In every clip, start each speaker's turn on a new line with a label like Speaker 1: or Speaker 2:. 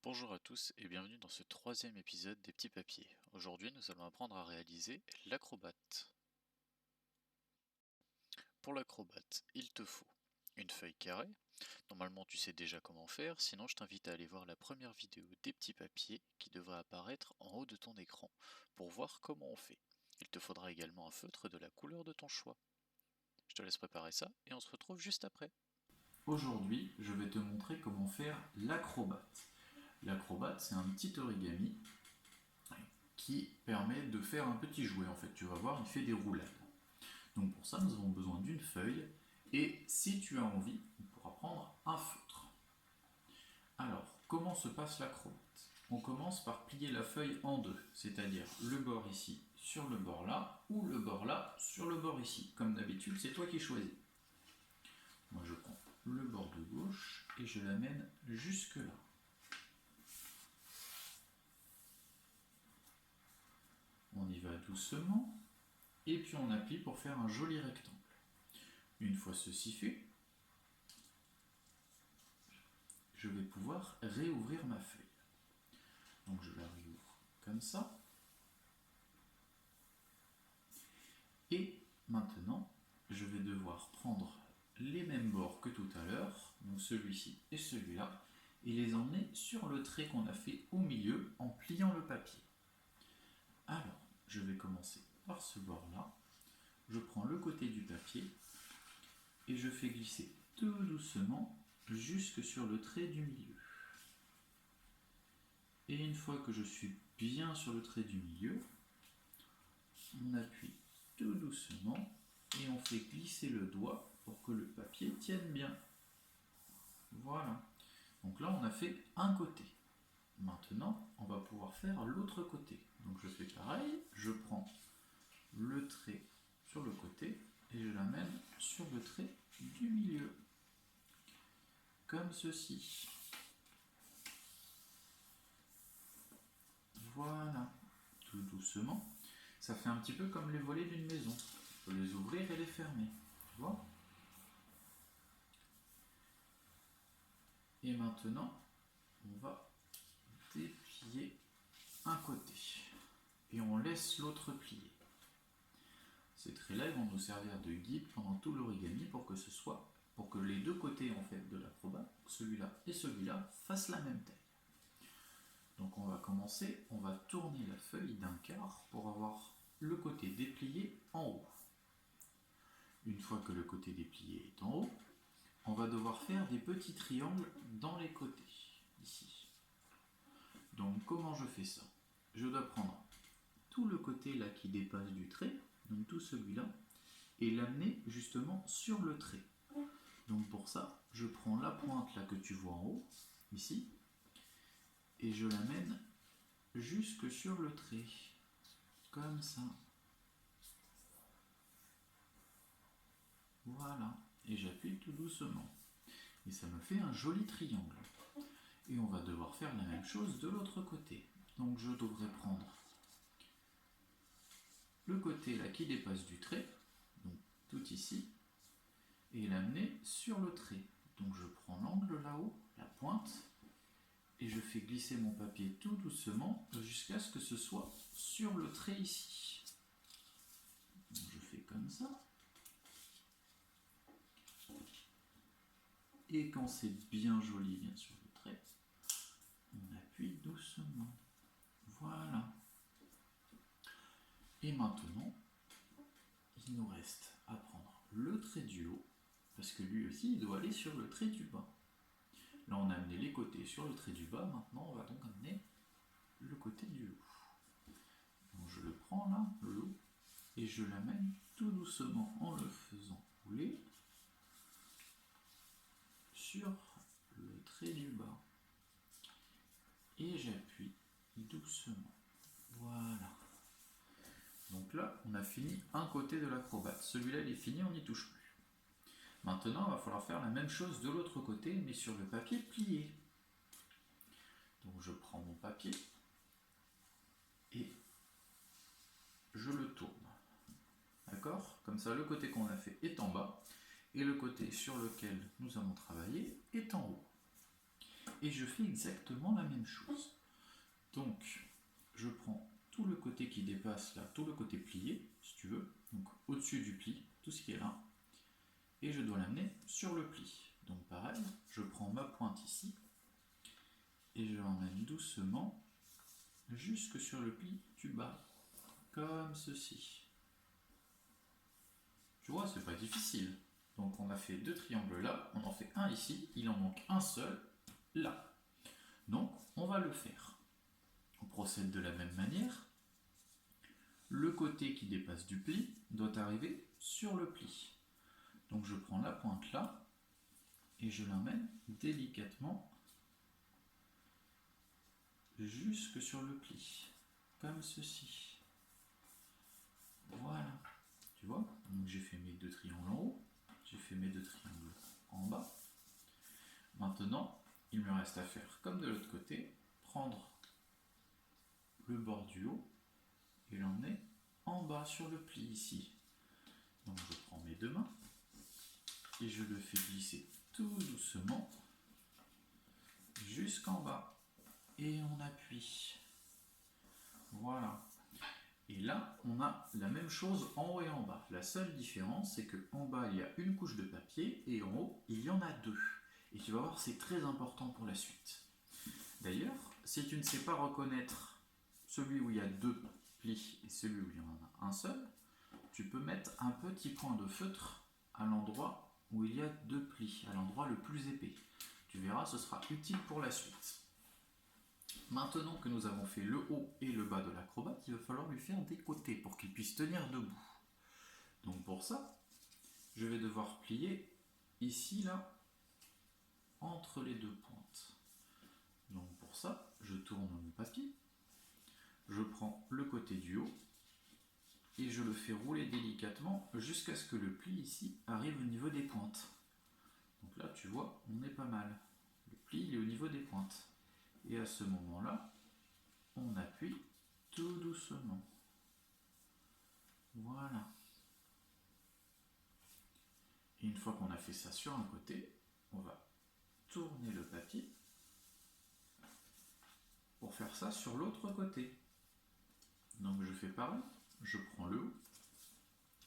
Speaker 1: Bonjour à tous et bienvenue dans ce troisième épisode des petits papiers. Aujourd'hui, nous allons apprendre à réaliser l'acrobate. Pour l'acrobate, il te faut une feuille carrée. Normalement, tu sais déjà comment faire, sinon je t'invite à aller voir la première vidéo des petits papiers qui devrait apparaître en haut de ton écran pour voir comment on fait. Il te faudra également un feutre de la couleur de ton choix. Je te laisse préparer ça et on se retrouve juste après.
Speaker 2: Aujourd'hui, je vais te montrer comment faire l'acrobate. L'acrobate, c'est un petit origami qui permet de faire un petit jouet. En fait, tu vas voir, il fait des roulades. Donc pour ça, nous avons besoin d'une feuille et si tu as envie, on pourra prendre un feutre. Alors, comment se passe l'acrobate? On commence par plier la feuille en deux, c'est-à-dire le bord ici sur le bord là ou le bord là sur le bord ici. Comme d'habitude, c'est toi qui choisis. Moi, je prends le bord de gauche et je l'amène jusque là. On y va doucement et puis on appuie pour faire un joli rectangle. Une fois ceci fait, je vais pouvoir réouvrir ma feuille. Donc je la réouvre comme ça. Et maintenant, je vais devoir prendre les mêmes bords que tout à l'heure, donc celui-ci et celui-là, et les emmener sur le trait qu'on a fait au milieu en pliant le papier. Alors, je vais commencer par ce bord-là. Je prends le côté du papier et je fais glisser tout doucement jusque sur le trait du milieu. Et une fois que je suis bien sur le trait du milieu, on appuie tout doucement et on fait glisser le doigt pour que le papier tienne bien. Voilà. Donc là, on a fait un côté. Maintenant, on va pouvoir faire l'autre côté. Donc je fais pareil, je prends le trait sur le côté et je l'amène sur le trait du milieu. Comme ceci. Voilà. Tout doucement. Ça fait un petit peu comme les volets d'une maison. Il faut les ouvrir et les fermer. Tu vois? Et maintenant, on va déplier un côté. Et on laisse l'autre plier. Ces traits-là vont nous servir de guide pendant tout l'origami pour que les deux côtés en fait de l'acrobat, celui-là et celui-là, fassent la même taille. Donc on va commencer, on va tourner la feuille d'un quart pour avoir le côté déplié en haut. Une fois que le côté déplié est en haut, on va devoir faire des petits triangles dans les côtés, ici. Donc comment je fais ça? Je dois prendre tout le côté là qui dépasse du trait, donc tout celui-là, et l'amener justement sur le trait. Donc pour ça, je prends la pointe là que tu vois en haut, ici, et je l'amène jusque sur le trait, comme ça. Voilà, et j'appuie tout doucement. Et ça me fait un joli triangle. Et on va devoir faire la même chose de l'autre côté. Donc je devrais prendre le côté là qui dépasse du trait, donc tout ici, et l'amener sur le trait. Donc je prends l'angle là-haut, la pointe, et je fais glisser mon papier tout doucement jusqu'à ce que ce soit sur le trait ici. Donc je fais comme ça. Et quand c'est bien joli, bien sur le trait, on appuie doucement. Voilà. Et maintenant, il nous reste à prendre le trait du haut, parce que lui aussi, il doit aller sur le trait du bas. Là, on a amené les côtés sur le trait du bas, maintenant, on va donc amener le côté du haut. Donc, je le prends là, le haut, et je l'amène tout doucement en le faisant rouler sur le trait du bas. Et j'appuie doucement. Voilà. Donc là, on a fini un côté de l'acrobate. Celui-là, il est fini, on n'y touche plus. Maintenant, il va falloir faire la même chose de l'autre côté, mais sur le papier plié. Donc je prends mon papier et je le tourne. D'accord? Comme ça, le côté qu'on a fait est en bas et le côté sur lequel nous allons travailler est en haut. et je fais exactement la même chose. Donc, je prends tout le côté qui dépasse là, tout le côté plié, si tu veux, donc au-dessus du pli, tout ce qui est là, et je dois l'amener sur le pli. Donc pareil, je prends ma pointe ici, et je l'emmène doucement jusque sur le pli du bas, comme ceci. Tu vois, c'est pas difficile. Donc on a fait 2 triangles là, on en fait un ici, il en manque un seul là. Donc on va le faire. On procède de la même manière. Le côté qui dépasse du pli doit arriver sur le pli. Donc je prends la pointe là et je l'emmène délicatement jusque sur le pli, comme ceci. Voilà. Tu vois, donc j'ai fait mes 2 triangles en haut, j'ai fait mes 2 triangles en bas. Maintenant, il me reste à faire comme de l'autre côté, prendre le bord du haut et l'emmener en bas sur le pli ici. Donc je prends mes 2 mains et je le fais glisser tout doucement jusqu'en bas et on appuie. Voilà. Et là, on a la même chose en haut et en bas. La seule différence, c'est qu'en bas, il y a une couche de papier et en haut, il y en a 2. Et tu vas voir, c'est très important pour la suite. D'ailleurs, si tu ne sais pas reconnaître celui où il y a 2 plis et celui où il y en a un seul, tu peux mettre un petit point de feutre à l'endroit où il y a 2 plis, à l'endroit le plus épais. Tu verras, ce sera utile pour la suite. Maintenant que nous avons fait le haut et le bas de l'acrobate, il va falloir lui faire des côtés pour qu'il puisse tenir debout. Donc pour ça, je vais devoir plier ici, là, entre les 2 pointes. Donc pour ça, je tourne mon papier, je prends le côté du haut et je le fais rouler délicatement jusqu'à ce que le pli ici arrive au niveau des pointes. Donc là, tu vois, on est pas mal. Le pli, il est au niveau des pointes. Et à ce moment-là, on appuie tout doucement. Voilà. Et une fois qu'on a fait ça sur un côté, on va tourner le papier pour faire ça sur l'autre côté. Donc je fais pareil, je prends le haut,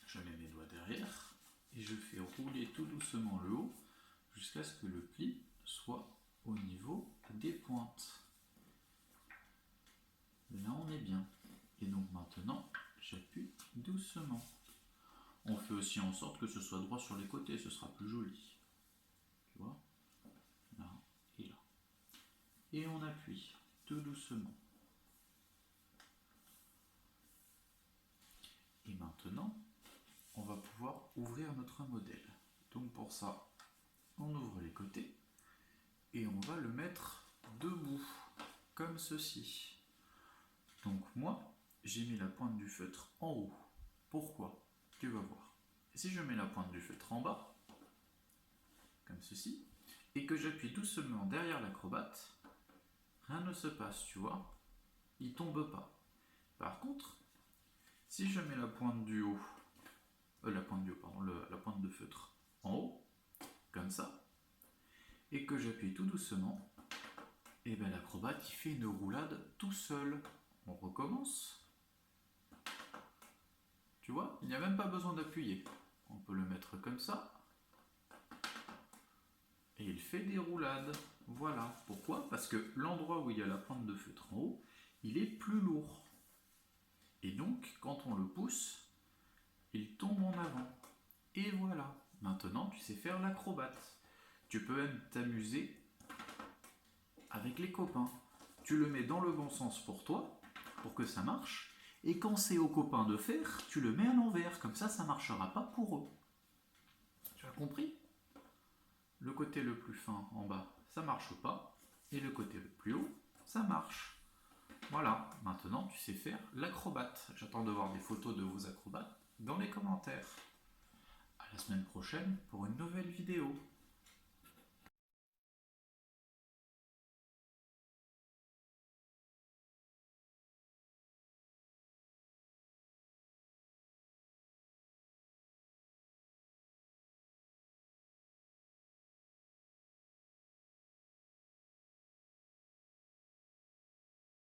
Speaker 2: je mets mes doigts derrière et je fais rouler tout doucement le haut jusqu'à ce que le pli soit au niveau des pointes. Là on est bien. Et donc maintenant, j'appuie doucement. On fait aussi en sorte que ce soit droit sur les côtés, ce sera plus joli. Tu vois ? Là et là. Et on appuie tout doucement. Et maintenant, on va pouvoir ouvrir notre modèle. Donc pour ça, on ouvre les côtés et on va le mettre debout, comme ceci. Donc moi, j'ai mis la pointe du feutre en haut. Pourquoi ? Tu vas voir. Et si je mets la pointe du feutre en bas, comme ceci, et que j'appuie doucement derrière l'acrobate, rien ne se passe, tu vois. Il tombe pas. Par contre, si je mets la pointe du haut, la pointe de feutre en haut, comme ça, et que j'appuie tout doucement, et bien l'acrobate il fait une roulade tout seul. On recommence. Tu vois, il n'y a même pas besoin d'appuyer. On peut le mettre comme ça. Et il fait des roulades. Voilà. Pourquoi ? Parce que l'endroit où il y a la pointe de feutre en haut, il est plus lourd. Et donc, quand on le pousse, il tombe en avant. Et voilà. Maintenant, tu sais faire l'acrobate. Tu peux même t'amuser avec les copains. Tu le mets dans le bon sens pour toi, pour que ça marche. Et quand c'est aux copains de faire, tu le mets à l'envers. Comme ça, ça ne marchera pas pour eux. Tu as compris ? Le côté le plus fin en bas, ça marche pas. Et le côté le plus haut, ça marche. Voilà, maintenant tu sais faire l'acrobate. J'attends de voir des photos de vos acrobates dans les commentaires. À la semaine prochaine pour une nouvelle vidéo.